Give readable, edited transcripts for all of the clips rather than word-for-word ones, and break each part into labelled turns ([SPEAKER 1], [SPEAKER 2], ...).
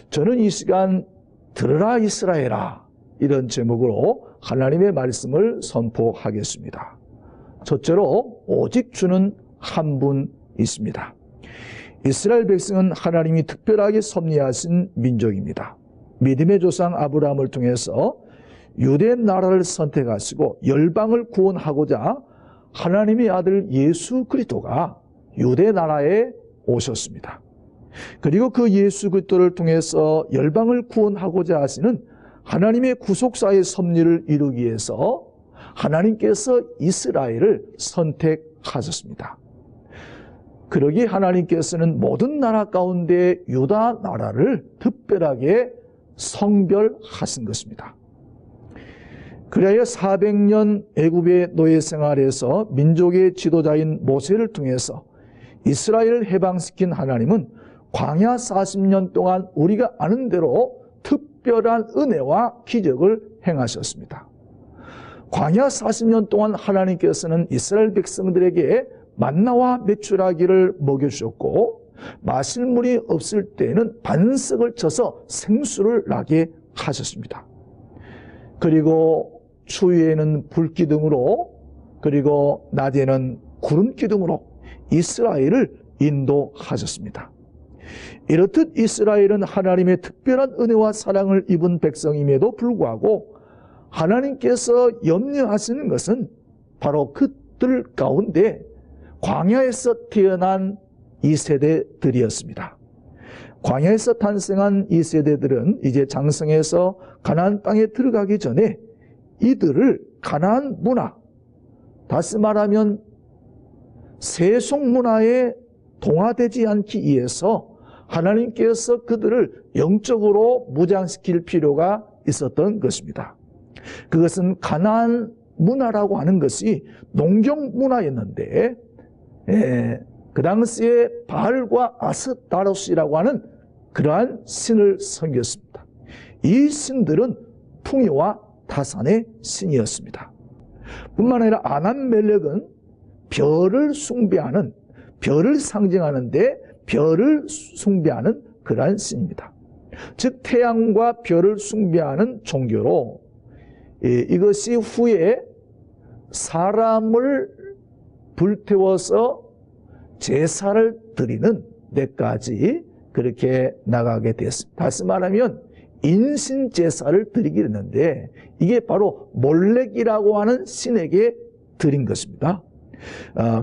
[SPEAKER 1] 저는 이 시간 들으라 이스라엘아, 이런 제목으로 하나님의 말씀을 선포하겠습니다. 첫째로 오직 주는 한 분 있습니다. 이스라엘 백성은 하나님이 특별하게 섭리하신 민족입니다. 믿음의 조상 아브라함을 통해서 유대 나라를 선택하시고 열방을 구원하고자 하나님의 아들 예수 그리스도가 유대 나라에 오셨습니다. 그리고 그 예수 그리스도를 통해서 열방을 구원하고자 하시는 하나님의 구속사의 섭리를 이루기 위해서 하나님께서 이스라엘을 선택하셨습니다. 그러기에 하나님께서는 모든 나라 가운데 유다 나라를 특별하게 성별하신 것입니다. 그래야 400년 애굽의 노예 생활에서 민족의 지도자인 모세를 통해서 이스라엘을 해방시킨 하나님은 광야 40년 동안 우리가 아는 대로 특별한 은혜와 기적을 행하셨습니다. 광야 40년 동안 하나님께서는 이스라엘 백성들에게 만나와 메추라기를 먹여주셨고, 마실 물이 없을 때에는 반석을 쳐서 생수를 나게 하셨습니다. 그리고 추위에는 불기둥으로, 그리고 낮에는 구름기둥으로 이스라엘을 인도하셨습니다. 이렇듯 이스라엘은 하나님의 특별한 은혜와 사랑을 입은 백성임에도 불구하고 하나님께서 염려하시는 것은 바로 그들 가운데 광야에서 태어난 이 세대들이었습니다. 광야에서 탄생한 이 세대들은 이제 장성해서 가나안 땅에 들어가기 전에 이들을 가나안 문화, 다시 말하면 세속 문화에 동화되지 않기 위해서 하나님께서 그들을 영적으로 무장시킬 필요가 있었던 것입니다. 그것은 가나안 문화라고 하는 것이 농경 문화였는데, 그 당시에 바알과 아스타로스라고 하는 그러한 신을 섬겼습니다. 이 신들은 풍요와 타산의 신이었습니다. 뿐만 아니라 아남멜렉은 별을 숭배하는, 별을 상징하는데 별을 숭배하는 그러한 신입니다. 즉 태양과 별을 숭배하는 종교로, 이것이 후에 사람을 불태워서 제사를 드리는 데까지 그렇게 나가게 됐습니다. 다시 말하면 인신 제사를 드리게 됐는데, 이게 바로 몰렉이라고 하는 신에게 드린 것입니다.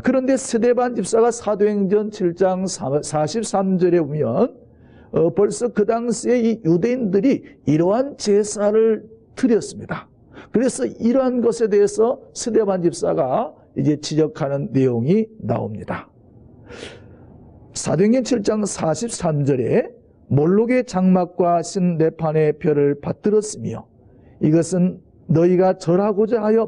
[SPEAKER 1] 그런데 스데반 집사가 사도행전 7장 43절에 보면 벌써 그 당시에 이 유대인들이 이러한 제사를 드렸습니다. 그래서 이러한 것에 대해서 스데반 집사가 이제 지적하는 내용이 나옵니다. 사도행전 7장 43절에 몰록의 장막과 신레판의 별을 받들었으며 이것은 너희가 절하고자 하여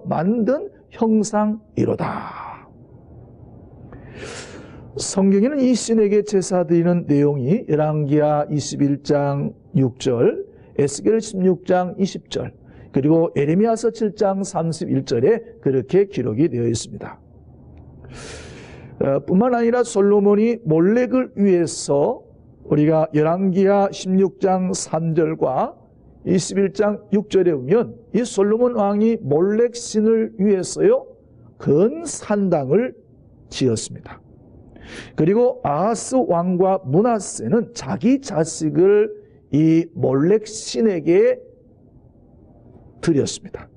[SPEAKER 1] 만든 형상이로다. 성경에는 이 신에게 제사 드리는 내용이 열왕기하 21장 6절, 에스겔 16장 20절, 그리고 에레미야서 7장 31절에 그렇게 기록이 되어 있습니다. 뿐만 아니라 솔로몬이 몰렉을 위해서 우리가 열왕기하 16장 3절과 21장 6절에 보면 이 솔로몬 왕이 몰렉 신을 위해서요 큰 산당을 지었습니다. 그리고 아하스 왕과 므낫세는 자기 자식을 이 몰렉 신에게 드렸습니다.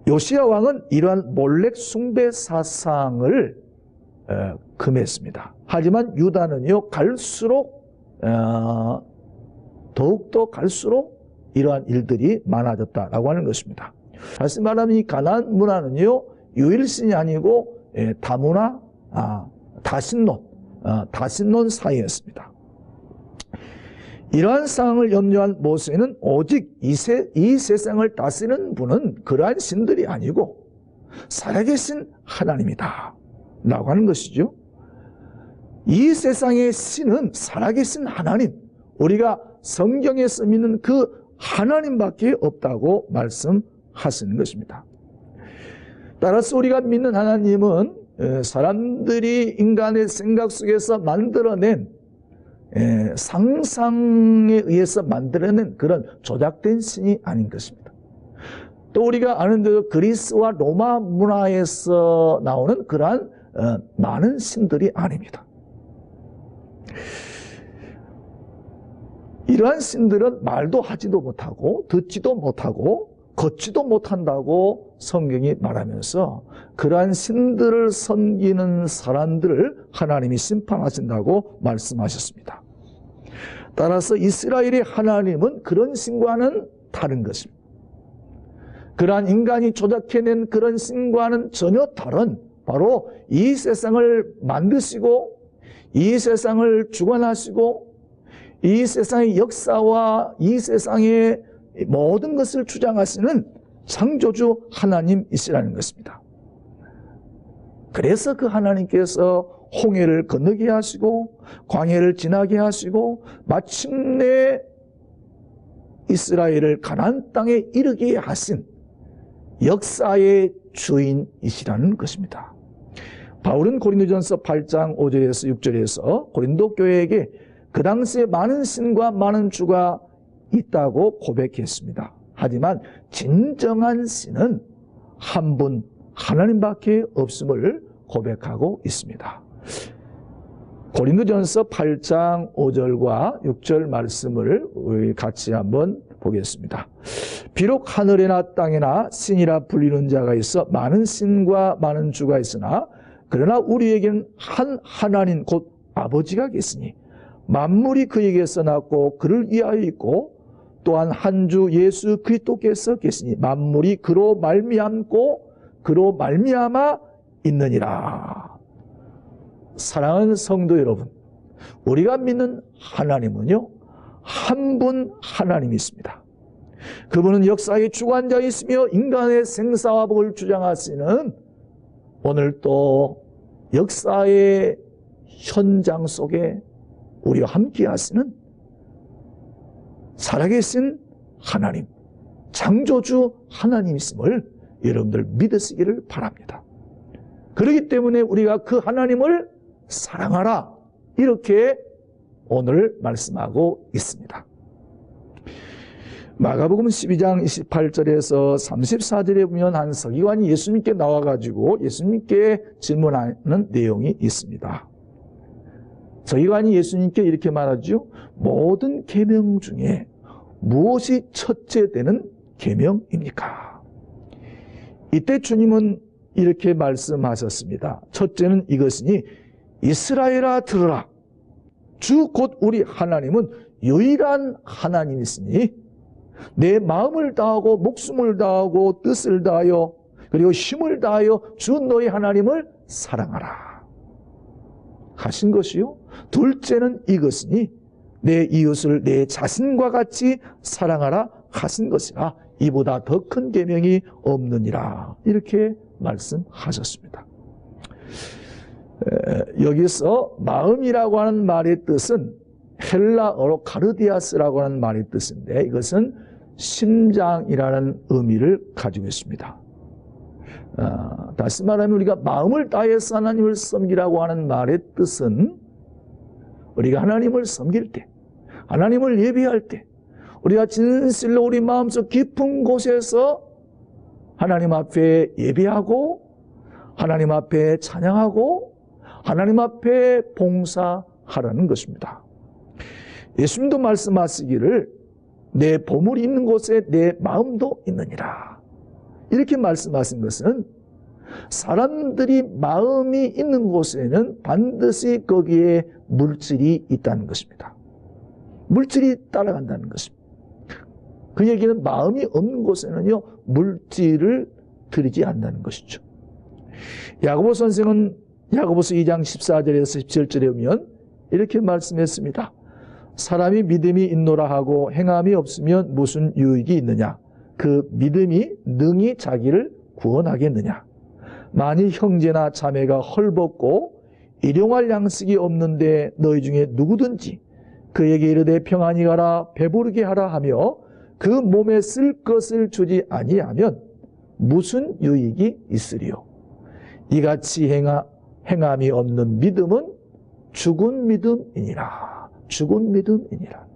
[SPEAKER 1] 요시야 왕은 이러한 몰렉 숭배 사상을 금했습니다. 하지만 유다는요 갈수록 더욱더 갈수록 이러한 일들이 많아졌다라고 하는 것입니다. 다시 말하면 이 가나안 문화는요 유일신이 아니고 다문화, 다신론 사이였습니다. 이러한 상황을 염려한 모세는 오직 이 세상을 다스리는 분은 그러한 신들이 아니고 살아계신 하나님이다 라고 하는 것이죠. 이 세상의 신은 살아계신 하나님, 우리가 성경에서 믿는 그 하나님밖에 없다고 말씀하시는 것입니다. 따라서 우리가 믿는 하나님은 사람들이 인간의 생각 속에서 만들어낸 상상에 의해서 만들어낸 그런 조작된 신이 아닌 것입니다. 또 우리가 아는 대로 그리스와 로마 문화에서 나오는 그러한 많은 신들이 아닙니다. 이러한 신들은 말도 하지도 못하고 듣지도 못하고 걷지도 못한다고 성경이 말하면서 그러한 신들을 섬기는 사람들을 하나님이 심판하신다고 말씀하셨습니다. 따라서 이스라엘의 하나님은 그런 신과는 다른 것입니다. 그러한 인간이 조작해낸 그런 신과는 전혀 다른 바로 이 세상을 만드시고 이 세상을 주관하시고 이 세상의 역사와 이 세상의 모든 것을 주장하시는 창조주 하나님이시라는 것입니다. 그래서 그 하나님께서 홍해를 건너게 하시고 광야를 지나게 하시고 마침내 이스라엘을 가나안 땅에 이르게 하신 역사의 주인이시라는 것입니다. 바울은 고린도전서 8장 5절에서 6절에서 고린도 교회에게 그 당시에 많은 신과 많은 주가 있다고 고백했습니다. 하지만 진정한 신은 한 분 하나님밖에 없음을 고백하고 있습니다. 고린도전서 8장 5절과 6절 말씀을 우리 같이 한번 보겠습니다. 비록 하늘에나 땅에나 신이라 불리는 자가 있어 많은 신과 많은 주가 있으나 그러나 우리에게는 한 하나님 곧 아버지가 계시니 만물이 그에게서 났고 그를 위하여 있고 또한 한 주 예수 그리스도께서 계시니 만물이 그로 말미암고 그로 말미암아 있느니라. 사랑하는 성도 여러분, 우리가 믿는 하나님은요 한 분 하나님이 있습니다. 그분은 역사의 주관자이시며 인간의 생사화복을 주장하시는 오늘 또 역사의 현장 속에 우리와 함께 하시는 살아계신 하나님, 창조주 하나님이심을 여러분들 믿으시기를 바랍니다. 그렇기 때문에 우리가 그 하나님을 사랑하라 이렇게 오늘 말씀하고 있습니다. 마가복음 12장 28절에서 34절에 보면 한 서기관이 예수님께 나와가지고 예수님께 질문하는 내용이 있습니다. 서기관이 예수님께 이렇게 말하죠. 모든 계명 중에 무엇이 첫째 되는 계명입니까? 이때 주님은 이렇게 말씀하셨습니다. 첫째는 이것이니 이스라엘아 들으라. 주 곧 우리 하나님은 유일한 하나님이시니 내 마음을 다하고 목숨을 다하고 뜻을 다하여 그리고 힘을 다하여 주 너희 하나님을 사랑하라 하신 것이요. 둘째는 이것이니 내 이웃을 내 자신과 같이 사랑하라 하신 것이라 이보다 더 큰 계명이 없느니라 이렇게 말씀하셨습니다. 여기서 마음이라고 하는 말의 뜻은 헬라어로 카르디아스라고 하는 말의 뜻인데 이것은 심장이라는 의미를 가지고 있습니다. 다시 말하면 우리가 마음을 다해서 하나님을 섬기라고 하는 말의 뜻은 우리가 하나님을 섬길 때, 하나님을 예배할 때 우리가 진실로 우리 마음속 깊은 곳에서 하나님 앞에 예배하고 하나님 앞에 찬양하고 하나님 앞에 봉사하라는 것입니다. 예수님도 말씀하시기를 내 보물이 있는 곳에 내 마음도 있느니라 이렇게 말씀하신 것은 사람들이 마음이 있는 곳에는 반드시 거기에 물질이 있다는 것입니다. 물질이 따라간다는 것입니다. 그 얘기는 마음이 없는 곳에는요 물질을 들이지 않는다는 것이죠. 야고보 선생은 야고보서 2장 14절에서 17절에 보면 이렇게 말씀했습니다. 사람이 믿음이 있노라 하고 행함이 없으면 무슨 유익이 있느냐? 그 믿음이 능히 자기를 구원하겠느냐? 만일 형제나 자매가 헐벗고 일용할 양식이 없는데 너희 중에 누구든지 그에게 이르되 평안히 가라 배부르게 하라 하며 그 몸에 쓸 것을 주지 아니하면 무슨 유익이 있으리요? 이같이 행함이 없는 믿음은 죽은 믿음이니라. 죽은 믿음이니라.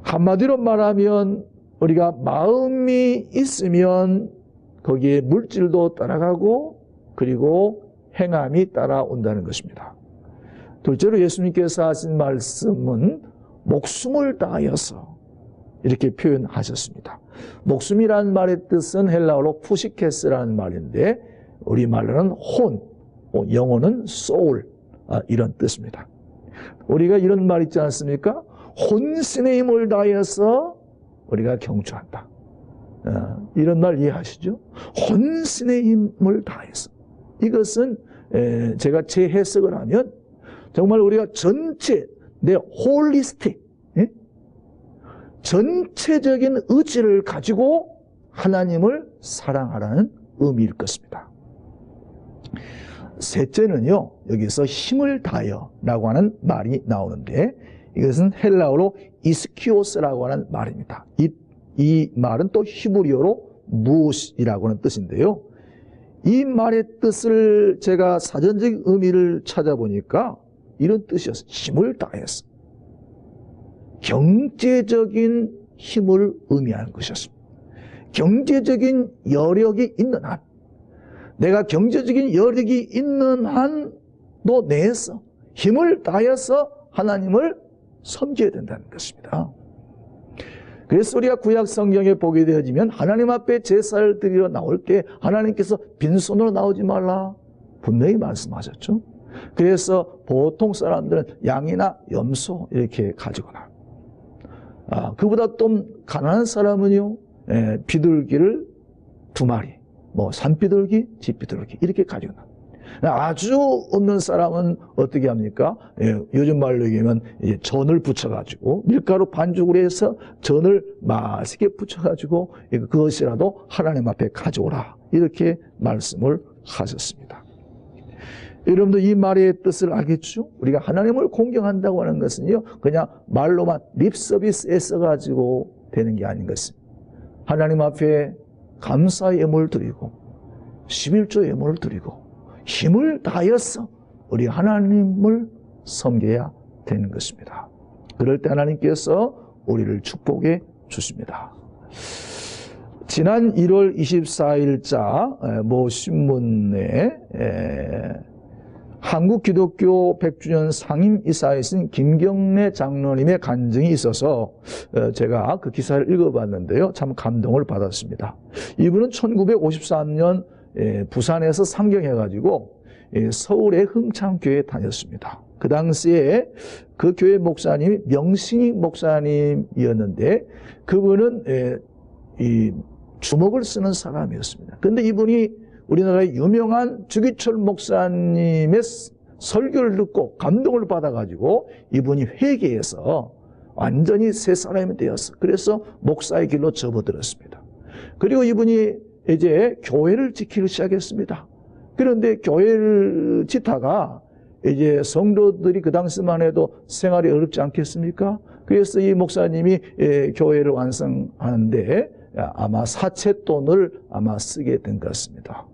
[SPEAKER 1] 한마디로 말하면 우리가 마음이 있으면 거기에 물질도 따라가고 그리고 행함이 따라온다는 것입니다. 둘째로 예수님께서 하신 말씀은 목숨을 다하여서 이렇게 표현하셨습니다. 목숨이라는 말의 뜻은 헬라어로 푸시케스라는 말인데 우리말로는 혼, 영어는 soul 이런 뜻입니다. 우리가 이런 말 있지 않습니까? 혼신의 힘을 다해서 우리가 경주한다. 이런 말 이해하시죠? 혼신의 힘을 다해서. 이것은 제가 재해석을 하면 정말 우리가 전체 홀리스틱 전체적인 의지를 가지고 하나님을 사랑하라는 의미일 것입니다. 셋째는요, 여기서 힘을 다하여 라고 하는 말이 나오는데 이것은 헬라어로 이스키오스라고 하는 말입니다. 이 말은 또 히브리어로 무엇이라고 하는 뜻인데요. 이 말의 뜻을 제가 사전적 의미를 찾아보니까 이런 뜻이었어요. 힘을 다해서. 경제적인 힘을 의미하는 것이었습니다. 경제적인 여력이 있는 한, 내가 경제적인 여력이 있는 한도 내에서 힘을 다해서 하나님을 섬겨야 된다는 것입니다. 그래서 우리가 구약 성경에 보게 되어지면 하나님 앞에 제사를 드리러 나올 때 하나님께서 빈손으로 나오지 말라 분명히 말씀하셨죠. 그래서 보통 사람들은 양이나 염소 이렇게 가지고 나와요. 그보다 좀 가난한 사람은요, 비둘기를 2마리, 산비둘기, 집비둘기 이렇게 가지고 나와요. 아주 없는 사람은 어떻게 합니까? 요즘 말로 얘기하면 전을 부쳐가지고 밀가루 반죽으로 해서 전을 맛있게 부쳐가지고 그것이라도 하나님 앞에 가져오라 이렇게 말씀을 하셨습니다. 여러분도 이 말의 뜻을 알겠죠? 우리가 하나님을 공경한다고 하는 것은요, 그냥 말로만 립서비스에 써가지고 되는 게 아닌 것입니다. 하나님 앞에 감사의 예물을 드리고 11조 예물을 드리고 힘을 다하여서 우리 하나님을 섬겨야 되는 것입니다. 그럴 때 하나님께서 우리를 축복해 주십니다. 지난 1월 24일자 모 신문에 한국기독교 100주년 상임이사이신 김경래 장로님의 간증이 있어서 제가 그 기사를 읽어봤는데요. 참 감동을 받았습니다. 이분은 1953년 부산에서 상경해가지고 서울의 흥창교회에 다녔습니다. 그 당시에 그 교회 목사님이 명신익 목사님이었는데 그분은 이 주먹을 쓰는 사람이었습니다. 그런데 이분이 우리나라의 유명한 주기철 목사님의 설교를 듣고 감동을 받아가지고 이분이 회개해서 완전히 새 사람이 되었어. 그래서 목사의 길로 접어들었습니다. 그리고 이분이 이제 교회를 지키기 시작했습니다. 그런데 교회를 짓다가 이제 성도들이 그 당시만 해도 생활이 어렵지 않겠습니까? 그래서 이 목사님이 교회를 완성하는데 아마 사채돈을 아마 쓰게 된 것 같습니다.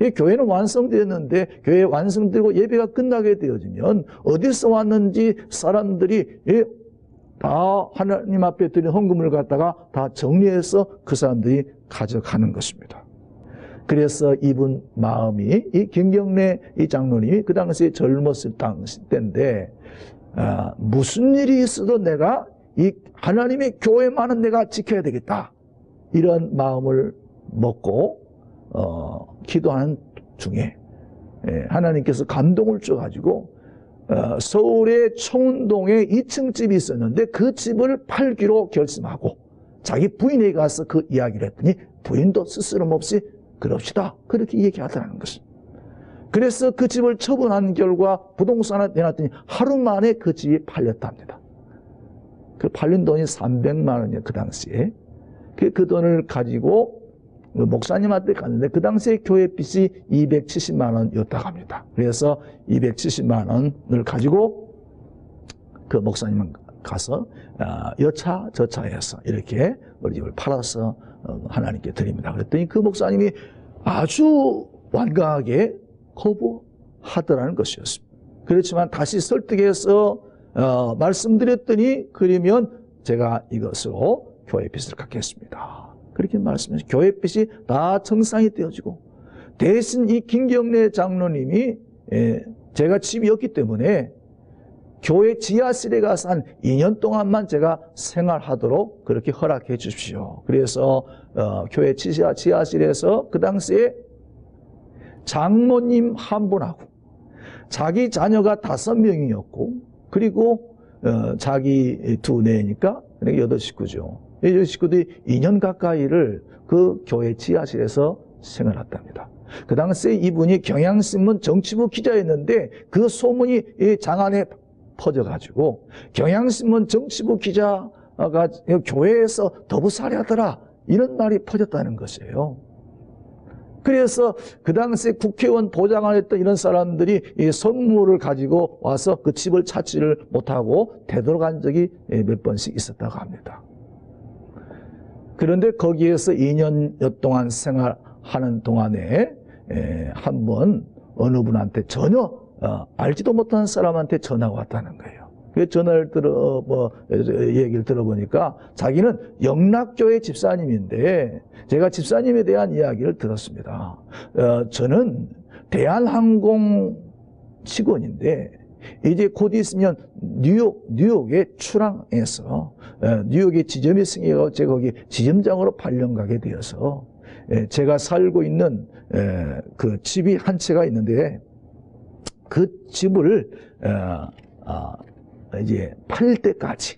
[SPEAKER 1] 이 교회는 완성되었는데 교회 완성되고 예배가 끝나게 되어지면 어디서 왔는지 사람들이 다 하나님 앞에 드린 헌금을 갖다가 다 정리해서 그 사람들이 가져가는 것입니다. 그래서 이분 마음이 이 김경래 이 장로님이 그 당시에 젊었을 때인데 무슨 일이 있어도 내가 이 하나님의 교회만은 내가 지켜야 되겠다 이런 마음을 먹고 기도하는 중에 하나님께서 감동을 줘가지고 서울의 청운동에 2층 집이 있었는데 그 집을 팔기로 결심하고 자기 부인에게 가서 그 이야기를 했더니 부인도 스스럼 없이 그럽시다 그렇게 얘기하더라는 것입니다. 그래서 그 집을 처분한 결과 부동산에 내놨더니 하루 만에 그 집이 팔렸답니다. 그 팔린 돈이 300만 원이에요. 그 당시에. 그 돈을 가지고 목사님한테 갔는데 그 당시에 교회 빚이 270만 원이었다고 합니다. 그래서 270만 원을 가지고 그 목사님은 가서 여차저차해서 이렇게 우리 집을 팔아서 하나님께 드립니다. 그랬더니 그 목사님이 아주 완강하게 거부하더라는 것이었습니다. 그렇지만 다시 설득해서 말씀드렸더니 그러면 제가 이것으로 교회 빚을 갚겠습니다. 그렇게 말씀해서 교회 빚이 다 정상이 되어지고, 대신 이 김경래 장로님이 제가 집이 없기 때문에 교회 지하실에 가서 한 2년 동안만 제가 생활하도록 그렇게 허락해 주십시오. 그래서 교회 지하실에서 그 당시에 장로님 한 분하고 자기 자녀가 5명이었고, 그리고 자기 2내니까 8식구죠. 8식구들이 2년 가까이를 그 교회 지하실에서 생활했답니다. 그 당시에 이분이 경향신문 정치부 기자였는데 그 소문이 이 장안에 퍼져가지고 경향신문 정치부 기자가 교회에서 더부살이하더라, 이런 말이 퍼졌다는 것이에요. 그래서 그 당시에 국회의원 보좌관 했던 이런 사람들이 이 선물을 가지고 와서 그 집을 찾지를 못하고 되돌아간 적이 몇 번씩 있었다고 합니다. 그런데 거기에서 2년여 동안 생활하는 동안에 한번 어느 분한테 전혀 알지도 못하는 사람한테 전화가 왔다는 거예요. 그 전화를 얘기를 들어보니까 자기는 영락교회 집사님인데, 제가 집사님에 대한 이야기를 들었습니다. 저는 대한항공 직원인데 이제 곧 있으면 뉴욕에 출항해서 뉴욕에 지점이 생겨서 제가 거기 지점장으로 발령 가게 되어서 제가 살고 있는 그 집이 한 채가 있는데 그 집을 이제 팔 때까지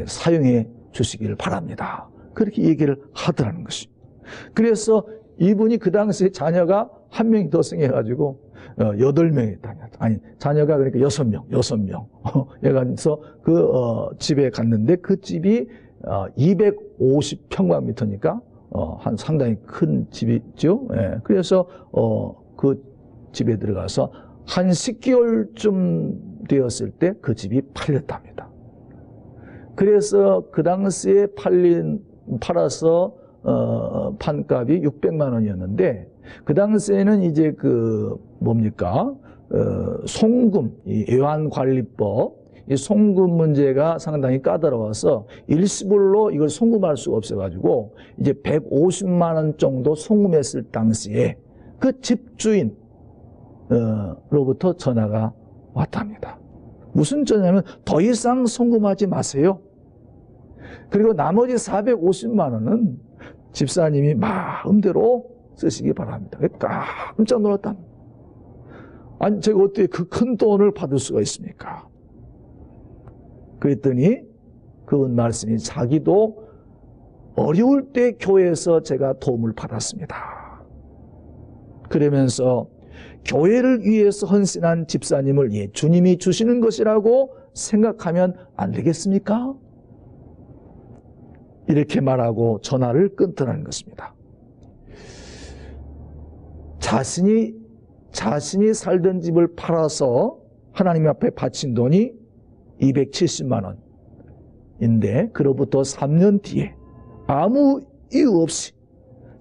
[SPEAKER 1] 사용해 주시기를 바랍니다. 그렇게 얘기를 하더라는 것입니다. 그래서 이분이 그 당시에 자녀가 한 명이 더 생겨가지고 8명이 아니 자녀가 그러니까 6명 그래서 그 집에 갔는데 그 집이 250평방미터니까 한 상당히 큰 집이죠. 그래서 그 집에 들어가서 한 10개월쯤 되었을 때 그 집이 팔렸답니다. 그래서 그 당시에 팔아서 판값이 600만 원이었는데 그 당시에는 이제 그 뭡니까 송금, 이 외환관리법, 이 송금 문제가 상당히 까다로워서 일시불로 이걸 송금할 수가 없어가지고 이제 150만 원 정도 송금했을 당시에 그 집주인 로부터 전화가 왔답니다. 무슨 전화냐면 더 이상 송금하지 마세요. 그리고 나머지 450만 원은 집사님이 마음대로 쓰시기 바랍니다. 깜짝 놀랐답니다. 아니 제가 어떻게 그 큰 돈을 받을 수가 있습니까? 그랬더니 그분 말씀이 자기도 어려울 때 교회에서 제가 도움을 받았습니다. 그러면서 교회를 위해서 헌신한 집사님을 주님이 주시는 것이라고 생각하면 안 되겠습니까? 이렇게 말하고 전화를 끊더라는 것입니다. 자신이 살던 집을 팔아서 하나님 앞에 바친 돈이 270만 원인데 그로부터 3년 뒤에 아무 이유 없이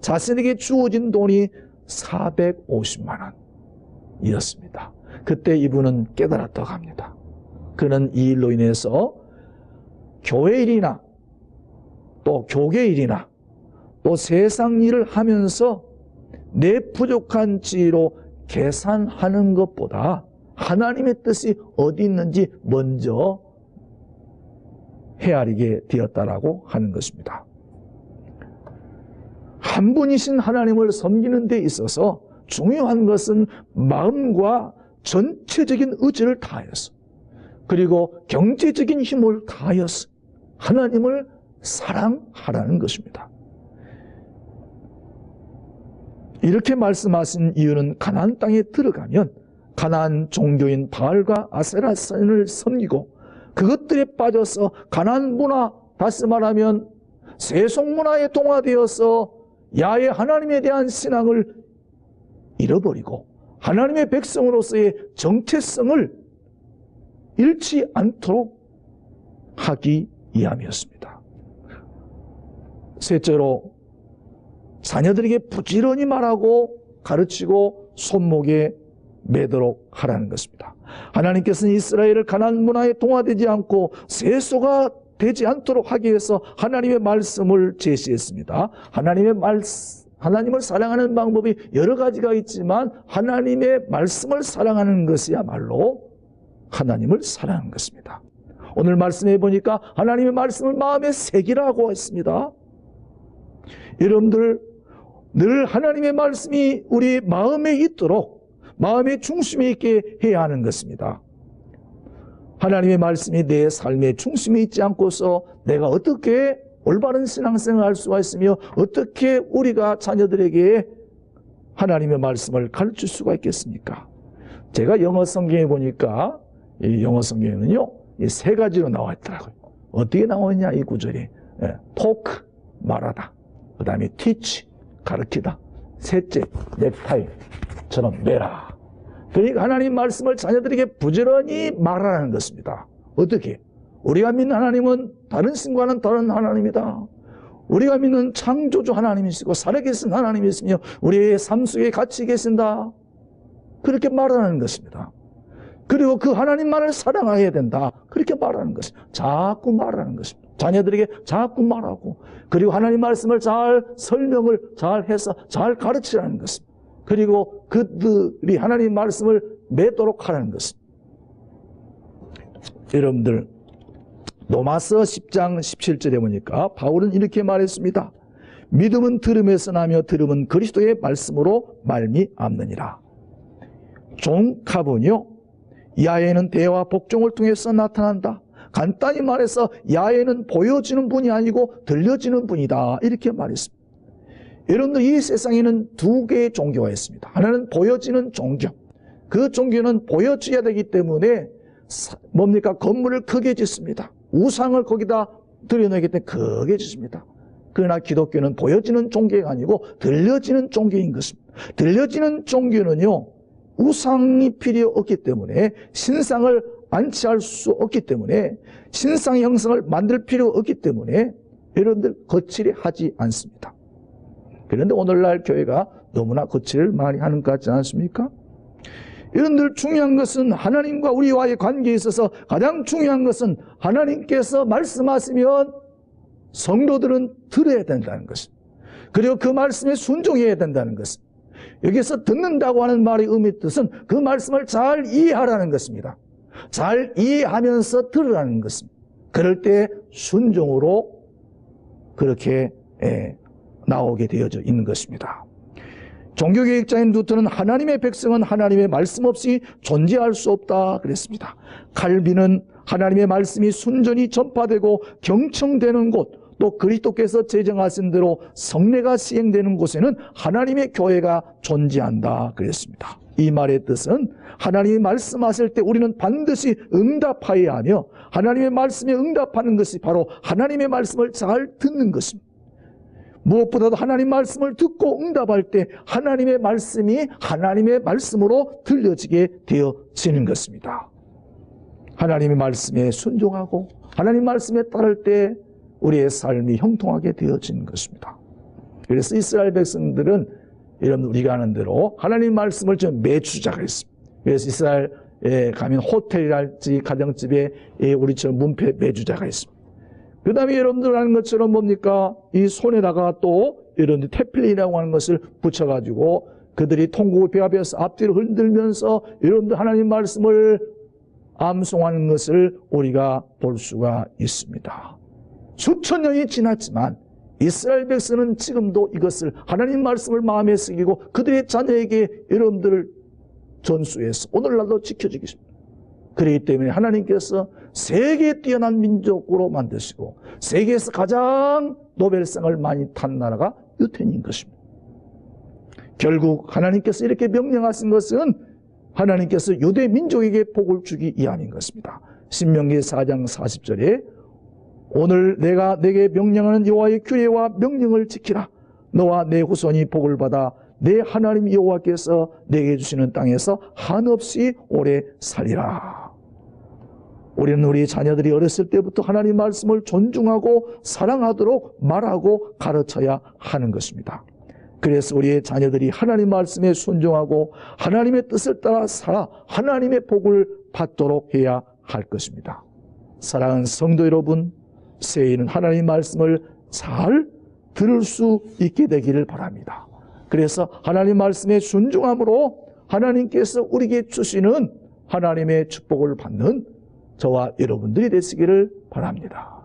[SPEAKER 1] 자신에게 주어진 돈이 450만 원이었습니다. 그때 이분은 깨달았다고 합니다. 그는 이 일로 인해서 교회 일이나 또 교계 일이나 또 세상 일을 하면서 내 부족한 지혜로 계산하는 것보다 하나님의 뜻이 어디 있는지 먼저 헤아리게 되었다라고 하는 것입니다. 한 분이신 하나님을 섬기는 데 있어서 중요한 것은 마음과 전체적인 의지를 다하여서 그리고 경제적인 힘을 다하여서 하나님을 사랑하라는 것입니다. 이렇게 말씀하신 이유는 가나안 땅에 들어가면 가나안 종교인 바알과 아세라신을 섬기고 그것들에 빠져서 가나안 문화, 다시 말하면 세속 문화에 동화되어서 야훼 하나님에 대한 신앙을 잃어버리고 하나님의 백성으로서의 정체성을 잃지 않도록 하기 위함이었습니다. 셋째로 자녀들에게 부지런히 말하고 가르치고 손목에 매도록 하라는 것입니다. 하나님께서는 이스라엘을 가나안 문화에 동화되지 않고 세소가 되지 않도록 하기 위해서 하나님의 말씀을 제시했습니다. 하나님을 사랑하는 방법이 여러 가지가 있지만 하나님의 말씀을 사랑하는 것이야말로 하나님을 사랑하는 것입니다. 오늘 말씀해 보니까 하나님의 말씀을 마음에 새기라고 했습니다. 여러분들 늘 하나님의 말씀이 우리 마음에 있도록 마음의 중심에 있게 해야 하는 것입니다. 하나님의 말씀이 내 삶의 중심에 있지 않고서 내가 어떻게 올바른 신앙생활을 할 수가 있으며 어떻게 우리가 자녀들에게 하나님의 말씀을 가르칠 수가 있겠습니까? 제가 영어 성경에 보니까 이 영어 성경에는요, 이 세 가지로 나와 있더라고요. 어떻게 나와 있냐, 이 구절이. talk, 말하다. 그 다음에 teach, 가르치다. 셋째, 넥타이처럼 매라. 그러니까 하나님 말씀을 자녀들에게 부지런히 말하라는 것입니다. 어떻게? 우리가 믿는 하나님은 다른 신과는 다른 하나님이다. 우리가 믿는 창조주 하나님이시고 살아계신 하나님이시며 우리의 삶 속에 같이 계신다. 그렇게 말하는 것입니다. 그리고 그 하나님만을 사랑해야 된다. 그렇게 말하는 것입니다. 자꾸 말하는 것입니다. 자녀들에게 자꾸 말하고 그리고 하나님 말씀을 잘 설명을 잘 해서 잘 가르치라는 것입니다. 그리고 그들이 하나님 말씀을 맺도록 하라는 것입니다. 여러분들 로마서 10장 17절에 보니까 바울은 이렇게 말했습니다. 믿음은 들음에서 나며 들음은 그리스도의 말씀으로 말미암느니라. 종합은요, 야훼는 대화 복종을 통해서 나타난다. 간단히 말해서 야훼는 보여지는 분이 아니고 들려지는 분이다. 이렇게 말했습니다. 여러분들 이 세상에는 두 개의 종교가 있습니다. 하나는 보여지는 종교. 그 종교는 보여져야 되기 때문에 뭡니까? 건물을 크게 짓습니다. 우상을 거기다 들여놓기 때문에 크게 짓습니다. 그러나 기독교는 보여지는 종교가 아니고 들려지는 종교인 것입니다. 들려지는 종교는요, 우상이 필요 없기 때문에 신상을 안치할 수 없기 때문에 신상 형상을 만들 필요 없기 때문에 여러분들 거칠이 하지 않습니다. 그런데 오늘날 교회가 너무나 거칠을 많이 하는 것 같지 않습니까? 여러분들 중요한 것은 하나님과 우리와의 관계에 있어서 가장 중요한 것은 하나님께서 말씀하시면 성도들은 들어야 된다는 것입니다. 그리고 그 말씀에 순종해야 된다는 것입니다. 여기서 듣는다고 하는 말의 의미 뜻은 그 말씀을 잘 이해하라는 것입니다. 잘 이해하면서 들으라는 것입니다. 그럴 때 순종으로 그렇게 나오게 되어져 있는 것입니다. 종교개혁자인 루터는 하나님의 백성은 하나님의 말씀 없이 존재할 수 없다 그랬습니다. 칼빈은 하나님의 말씀이 순전히 전파되고 경청되는 곳, 또 그리스도께서 제정하신 대로 성례가 시행되는 곳에는 하나님의 교회가 존재한다 그랬습니다. 이 말의 뜻은 하나님이 말씀하실 때 우리는 반드시 응답하여야 하며 하나님의 말씀에 응답하는 것이 바로 하나님의 말씀을 잘 듣는 것입니다. 무엇보다도 하나님 말씀을 듣고 응답할 때 하나님의 말씀이 하나님의 말씀으로 들려지게 되어지는 것입니다. 하나님의 말씀에 순종하고 하나님 말씀에 따를 때 우리의 삶이 형통하게 되어지는 것입니다. 그래서 이스라엘 백성들은 여러분 우리가 아는 대로 하나님 말씀을 좀 매주자가 있습니다. 그래서 이스라엘에 가면 호텔이랄지 가정집에 우리처럼 문패 매주자가 있습니다. 그 다음에 여러분들 아는 것처럼 뭡니까? 이 손에다가 또 여러분들 테필린이라고 하는 것을 붙여가지고 그들이 통곡을 배합해서 앞뒤로 흔들면서 여러분들 하나님 말씀을 암송하는 것을 우리가 볼 수가 있습니다. 수천 년이 지났지만 이스라엘 백성은 지금도 이것을 하나님 말씀을 마음에 새기고 그들의 자녀에게 여러분들을 전수해서 오늘날도 지켜주고 있습니다. 그렇기 때문에 하나님께서 세계에 뛰어난 민족으로 만드시고 세계에서 가장 노벨상을 많이 탄 나라가 유태인인 것입니다. 결국 하나님께서 이렇게 명령하신 것은 하나님께서 유대 민족에게 복을 주기 위함인 것입니다. 신명기 4장 40절에 오늘 내가 내게 명령하는 여호와의 규례와 명령을 지키라. 너와 내 후손이 복을 받아 내 하나님 여호와께서 내게 주시는 땅에서 한없이 오래 살리라. 우리는 우리 자녀들이 어렸을 때부터 하나님 말씀을 존중하고 사랑하도록 말하고 가르쳐야 하는 것입니다. 그래서 우리의 자녀들이 하나님 말씀에 순종하고 하나님의 뜻을 따라 살아 하나님의 복을 받도록 해야 할 것입니다. 사랑하는 성도 여러분, 새해에는 하나님 말씀을 잘 들을 수 있게 되기를 바랍니다. 그래서 하나님 말씀에 순종함으로 하나님께서 우리에게 주시는 하나님의 축복을 받는 저와 여러분들이 되시기를 바랍니다.